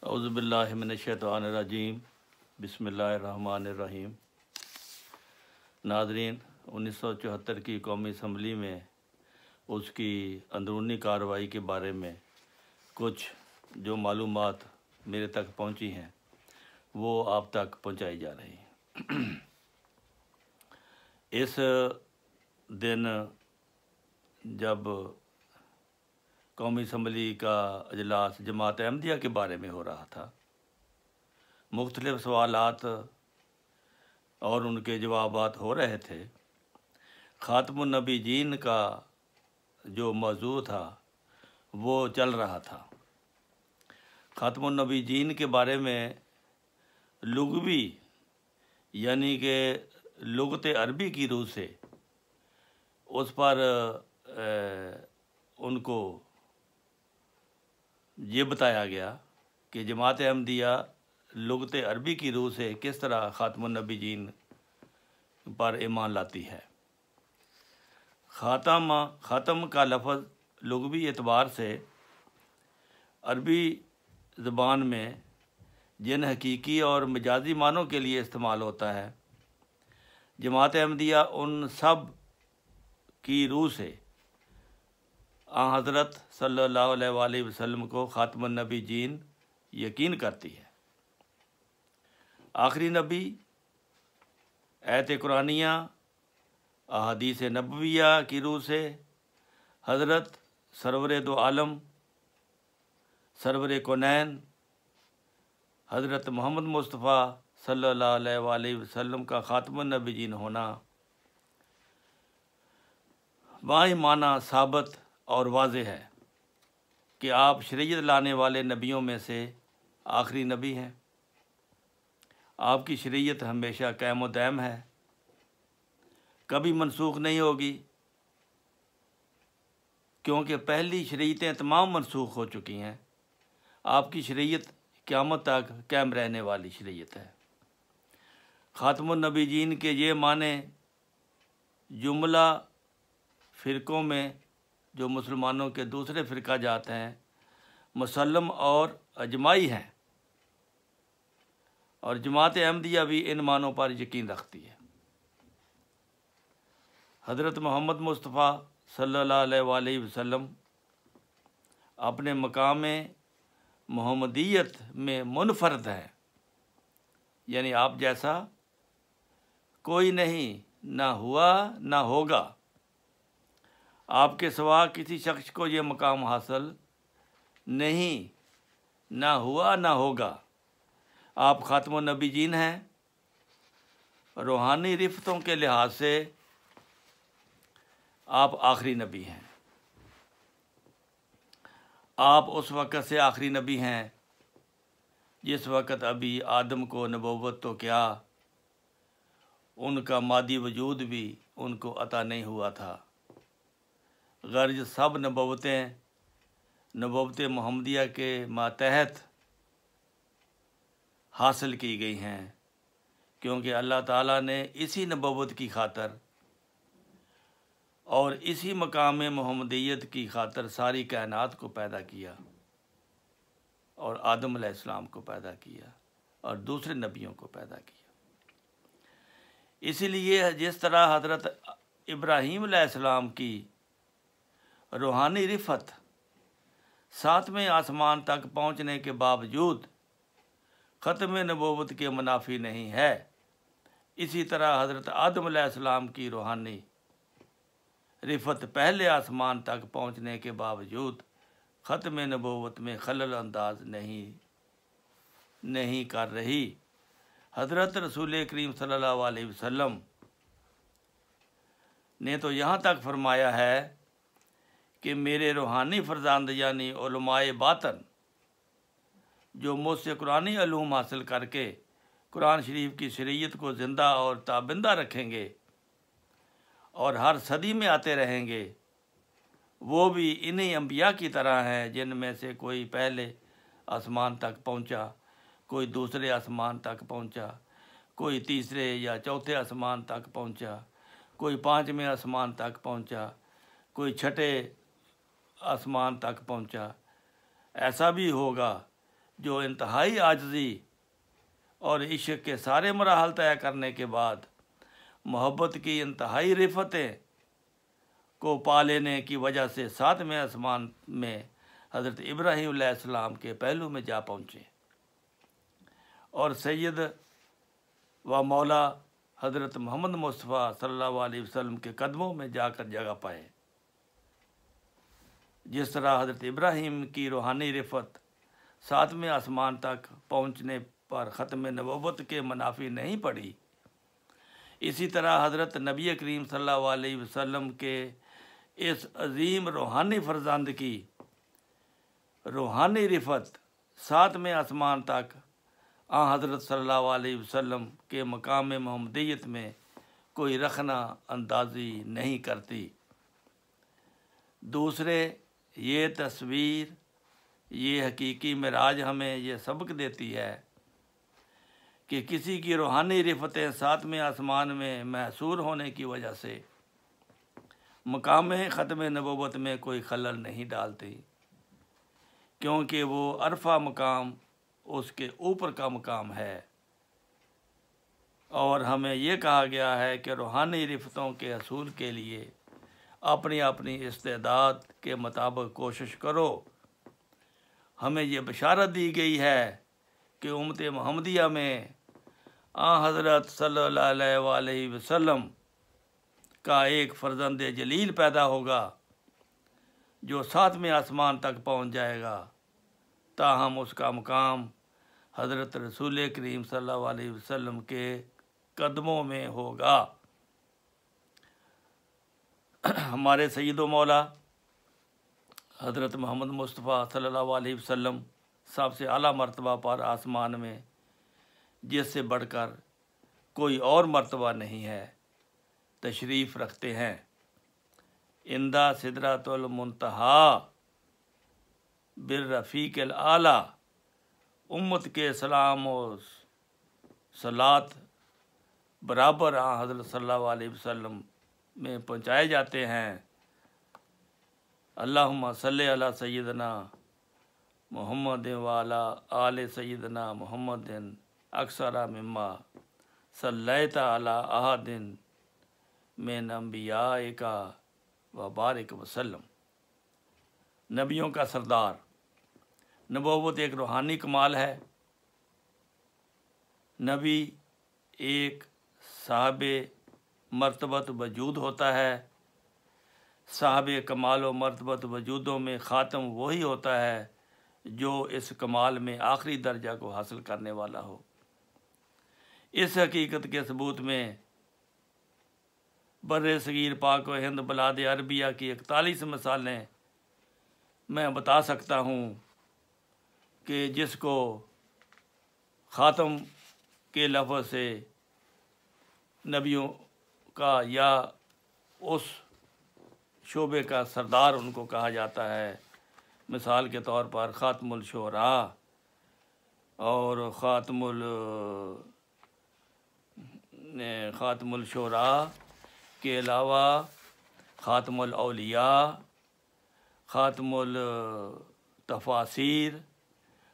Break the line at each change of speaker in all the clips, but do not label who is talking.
اعوذ باللہ من الشیطان الرجیم بسم اللہ الرحمن الرحیم۔ ناظرین، 1974 کی قومی اسمبلی میں اس کی اندرونی کارروائی کے بارے میں کچھ جو معلومات میرے تک پہنچی ہیں وہ آپ تک پہنچائی جا رہی ہیں۔ اس دن جب قومی اسمبلی کا اجلاس جماعت احمدیہ کے بارے میں ہو رہا تھا، مختلف سوالات اور ان کے جوابات ہو رہے تھے، خاتم النبیین کا جو موضوع تھا وہ چل رہا تھا۔ خاتم النبیین کے بارے میں لغوی یعنی کہ لغت عربی کی روح سے اس پر ان کو یہ بتایا گیا کہ جماعت احمدیہ لغت عربی کی روح سے کس طرح خاتم النبیین پر ایمان لاتی ہے۔ خاتم کا لفظ لغوی اعتبار سے عربی زبان میں جن حقیقی اور مجازی معنوں کے لیے استعمال ہوتا ہے، جماعت احمدیہ ان سب کی روح سے آن حضرت صلی اللہ علیہ وآلہ وسلم کو خاتم النبیین یقین کرتی ہے۔ آخری نبی، آیت قرآنیہ، احادیث نبویہ کی روح سے حضرت سرور دو عالم، سرور کونین، حضرت محمد مصطفیٰ صلی اللہ علیہ وآلہ وسلم کا خاتم النبیین ہونا وہی معنی ثابت اور واضح ہے کہ آپ شریعت لانے والے نبیوں میں سے آخری نبی ہیں۔ آپ کی شریعت ہمیشہ قائم و دائم ہے، کبھی منسوخ نہیں ہوگی، کیونکہ پہلی شریعتیں تمام منسوخ ہو چکی ہیں۔ آپ کی شریعت قیامت تک قائم رہنے والی شریعت ہے۔ خاتم النبیین کے یہ معنی جملہ فرقوں میں جو مسلمانوں کے دوسرے فرقہ جات ہیں مسلم اور اجماعی ہیں، اور جماعت احمدیہ بھی ان معنوں پر یقین رکھتی ہے۔ حضرت محمد مصطفیٰ صلی اللہ علیہ وآلہ وسلم اپنے مقام محمدیت میں منفرد ہیں، یعنی آپ جیسا کوئی نہیں، نہ ہوا نہ ہوگا۔ آپ کے سوا کسی شخص کو یہ مقام حاصل نہیں، نہ ہوا نہ ہوگا۔ آپ خاتم النبیین ہیں۔ روحانی رفتوں کے لحاظ سے آپ آخری نبی ہیں۔ آپ اس وقت سے آخری نبی ہیں جس وقت ابھی آدم کو نبوت تو کیا، ان کا مادی وجود بھی ان کو عطا نہیں ہوا تھا۔ غرض سب نبوت محمدیہ کے ماتحت حاصل کی گئی ہیں، کیونکہ اللہ تعالیٰ نے اسی نبوت کی خاطر اور اسی مقام محمدیت کی خاطر ساری کائنات کو پیدا کیا، اور آدم علیہ السلام کو پیدا کیا اور دوسرے نبیوں کو پیدا کیا۔ اسی لیے جس طرح حضرت ابراہیم علیہ السلام کی روحانی رفت 7ویں آسمان تک پہنچنے کے باوجود ختم نبوت کے منافی نہیں ہے، اسی طرح حضرت آدم علیہ السلام کی روحانی رفت پہلے آسمان تک پہنچنے کے باوجود ختم نبوت میں خلل انداز نہیں کر رہی۔ حضرت رسول کریم صلی اللہ علیہ وسلم نے تو یہاں تک فرمایا ہے کہ میرے روحانی فرزند یعنی علماء باطن جو مجھ سے قرآنی علوم حاصل کر کے قرآن شریف کی شریعت کو زندہ اور تابندہ رکھیں گے اور ہر صدی میں آتے رہیں گے، وہ بھی انہی انبیاء کی طرح ہیں جن میں سے کوئی پہلے آسمان تک پہنچا، کوئی دوسرے آسمان تک پہنچا، کوئی تیسرے یا چوتھے آسمان تک پہنچا، کوئی 5ویں آسمان تک پہنچا، کوئی 6 آسمان تک پہنچا۔ ایسا بھی ہوگا جو انتہائی عاجزی اور عشق کے سارے مراحل طے کرنے کے بعد محبت کی انتہائی رفتیں کو پا لینے کی وجہ سے 7ویں آسمان میں حضرت ابراہیم علیہ السلام کے پہلو میں جا پہنچے اور سید و مولا حضرت محمد مصطفیٰ صلی اللہ علیہ وسلم کے قدموں میں جا کر جگہ پائے۔ جس طرح حضرت ابراہیم کی روحانی رفت 7ویں آسمان تک پہنچنے پر ختم نبوت کے منافی نہیں پڑی، اسی طرح حضرت نبی کریم صلی اللہ علیہ وسلم کے اس عظیم روحانی فرزند کی روحانی رفت 7ویں آسمان تک حضرت صلی اللہ علیہ وسلم کے مقام محمدیت میں کوئی رخنہ اندازی نہیں کرتی۔ دوسرے، یہ تصویر، یہ حقیقی معراج ہمیں یہ سبق دیتی ہے کہ کسی کی روحانی رفتیں 7ویں آسمان میں محصور ہونے کی وجہ سے مقام ختم نبوت میں کوئی خلل نہیں ڈالتی، کیونکہ وہ عرفہ مقام اس کے اوپر کا مقام ہے، اور ہمیں یہ کہا گیا ہے کہ روحانی رفتوں کے حصول کے لیے اپنی اپنی استعداد کے مطابق کوشش کرو۔ ہمیں یہ بشارت دی گئی ہے کہ امت محمدیہ میں حضرت صلی اللہ علیہ وآلہ وسلم کا ایک فرزند جلیل پیدا ہوگا جو 7ویں آسمان تک پہنچ جائے گا، تاہم اس کا مقام حضرت رسول کریم صلی اللہ علیہ وسلم کے قدموں میں ہوگا۔ ہمارے سید و مولا حضرت محمد مصطفیٰ صلی اللہ علیہ وسلم سب سے اعلیٰ مرتبہ پر آسمان میں جس سے بڑھ کر کوئی اور مرتبہ نہیں ہے تشریف رکھتے ہیں۔ عندہ سدرۃ المنتہا بالرفیق الاعلیٰ امت کے سلام و صلات برابر حضرت صلی اللہ علیہ وسلم میں پہنچائے جاتے ہیں۔ اللہم صلی علی سیدنا محمد وعلی آل سیدنا محمد اکثر مما صلیت علی احد من انبیائک وبارک وسلم۔ نبیوں کا سردار، نبوت ایک روحانی کمال ہے۔ نبی ایک صاحب مرتبت وجود ہوتا ہے۔ صاحب کمال و مرتبت وجودوں میں خاتم وہی ہوتا ہے جو اس کمال میں آخری درجہ کو حاصل کرنے والا ہو۔ اس حقیقت کے ثبوت میں بر صغیر پاک و ہند بلاد عربیہ کی 41 مثالیں میں بتا سکتا ہوں کہ جس کو خاتم کے لفظ سے نبیوں کا یا اس شعبے کا سردار ان کو کہا جاتا ہے۔ مثال کے طور پر خاتم الشعراء اور خاتم الشعراء کے علاوہ خاتم الاولیاء، خاتم التفاسیر،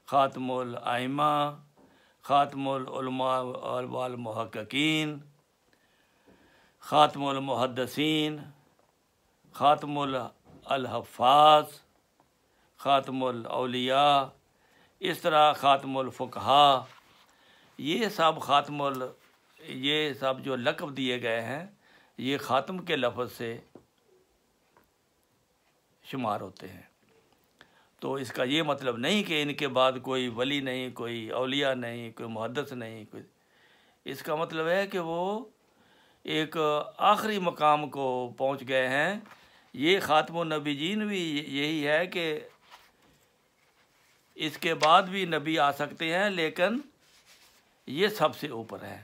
خاتم الائمہ، خاتم العلماء والمحققین، خاتم المحدثین، خاتم الحفاظ، خاتم الاولیاء، اس طرح خاتم الفقہاء، یہ سب جو لقب دیے گئے ہیں یہ خاتم کے لفظ سے شمار ہوتے ہیں۔ تو اس کا یہ مطلب نہیں کہ ان کے بعد کوئی ولی نہیں، کوئی اولیاء نہیں، کوئی محدث نہیں، کوئی، اس کا مطلب ہے کہ وہ ایک آخری مقام کو پہنچ گئے ہیں۔ یہ خاتم النبیین بھی یہی ہے کہ اس کے بعد بھی نبی آ سکتے ہیں، لیکن یہ سب سے اوپر ہے۔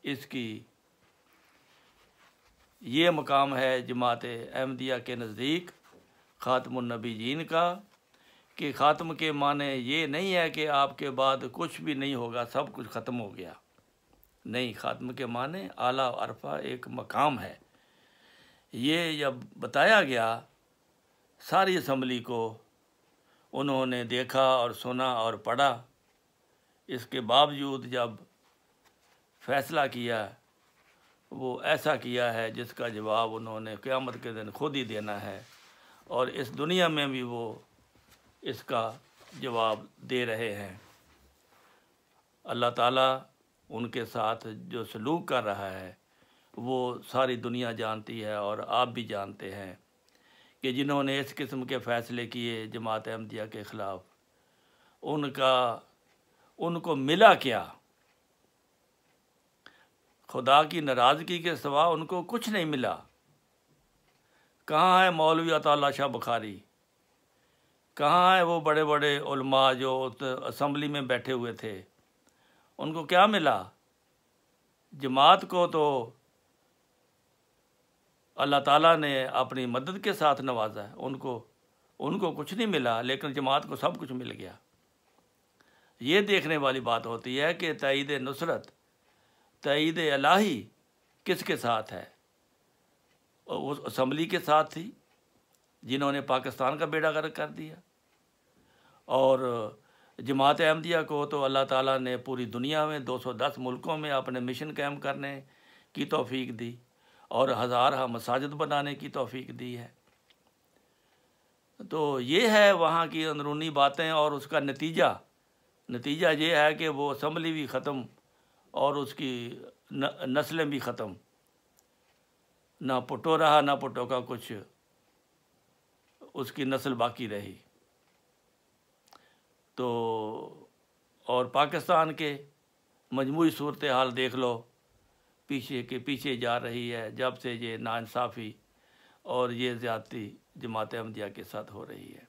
اس کی یہ مقام ہے جماعت احمدیہ کے نزدیک خاتم النبیین کا، کہ خاتم کے معنی یہ نہیں ہے کہ آپ کے بعد کچھ بھی نہیں ہوگا، سب کچھ ختم ہو گیا، نہیں، خاتم کے معنی اعلیٰ عرفہ ایک مقام ہے۔ یہ جب بتایا گیا ساری اسمبلی کو، انہوں نے دیکھا اور سنا اور پڑھا، اس کے باوجود جب فیصلہ کیا وہ ایسا کیا ہے جس کا جواب انہوں نے قیامت کے دن خود ہی دینا ہے، اور اس دنیا میں بھی وہ اس کا جواب دے رہے ہیں۔ اللہ تعالیٰ ان کے ساتھ جو سلوک کر رہا ہے وہ ساری دنیا جانتی ہے، اور آپ بھی جانتے ہیں کہ جنہوں نے اس قسم کے فیصلے کیے جماعت احمدیہ کے خلاف، ان کو ملا کیا؟ خدا کی ناراضگی کے سوا ان کو کچھ نہیں ملا۔ کہاں ہے مولوی عطا اللہ شاہ بخاری؟ کہاں ہے وہ بڑے بڑے علماء جو اسمبلی میں بیٹھے ہوئے تھے؟ ان کو کیا ملا؟ جماعت کو تو اللہ تعالیٰ نے اپنی مدد کے ساتھ نوازا ہے، ان کو کچھ نہیں ملا، لیکن جماعت کو سب کچھ مل گیا۔ یہ دیکھنے والی بات ہوتی ہے کہ تائید نصرت، تائید الہی کس کے ساتھ ہے؟ اس اسمبلی کے ساتھ تھی جنہوں نے پاکستان کا بیڑا غرق کر دیا، اور جماعت احمدیہ کو تو اللہ تعالیٰ نے پوری دنیا میں 210 ملکوں میں اپنے مشن قائم کرنے کی توفیق دی، اور ہزارہ مساجد بنانے کی توفیق دی ہے۔ تو یہ ہے وہاں کی اندرونی باتیں، اور اس کا نتیجہ یہ ہے کہ وہ اسمبلی بھی ختم اور اس کی نسلیں بھی ختم، نہ پٹو رہا نہ پٹو کا کچھ، اس کی نسل باقی رہی۔ تو اور پاکستان کے مجموعی صورتحال دیکھ لو، پیچھے جا رہی ہے جب سے یہ ناانصافی اور یہ زیادتی جماعت احمدیہ کے ساتھ ہو رہی ہے۔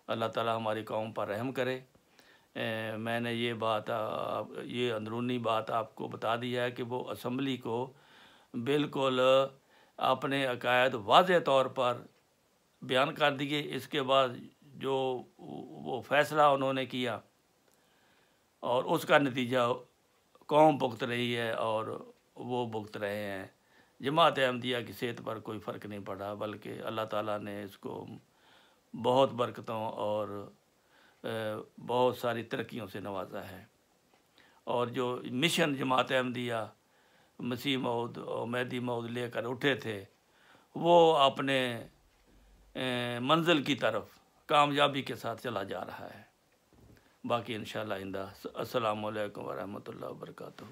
اللہ تعالیٰ ہماری قوم پر رحم کرے۔ میں نے یہ اندرونی بات آپ کو بتا دی ہے کہ وہ اسمبلی کو بالکل اپنے عقائد واضح طور پر بیان کر دیے۔ اس کے بعد جو وہ فیصلہ انہوں نے کیا، اور اس کا نتیجہ قوم بھگت رہی ہے، اور وہ بھگت رہے ہیں۔ جماعت احمدیہ کی صحت پر کوئی فرق نہیں پڑا، بلکہ اللہ تعالیٰ نے اس کو بہت برکتوں اور بہت ساری ترقیوں سے نوازا ہے۔ اور جو مشن جماعت احمدیہ مسیح موعود اور مہدی موعود لے کر اٹھے تھے، وہ اپنے منزل کی طرف کامیابی کے ساتھ چلا جا رہا ہے۔ باقی انشاءاللہ آئندہ۔ السلام علیکم ورحمۃ اللہ وبرکاتہ۔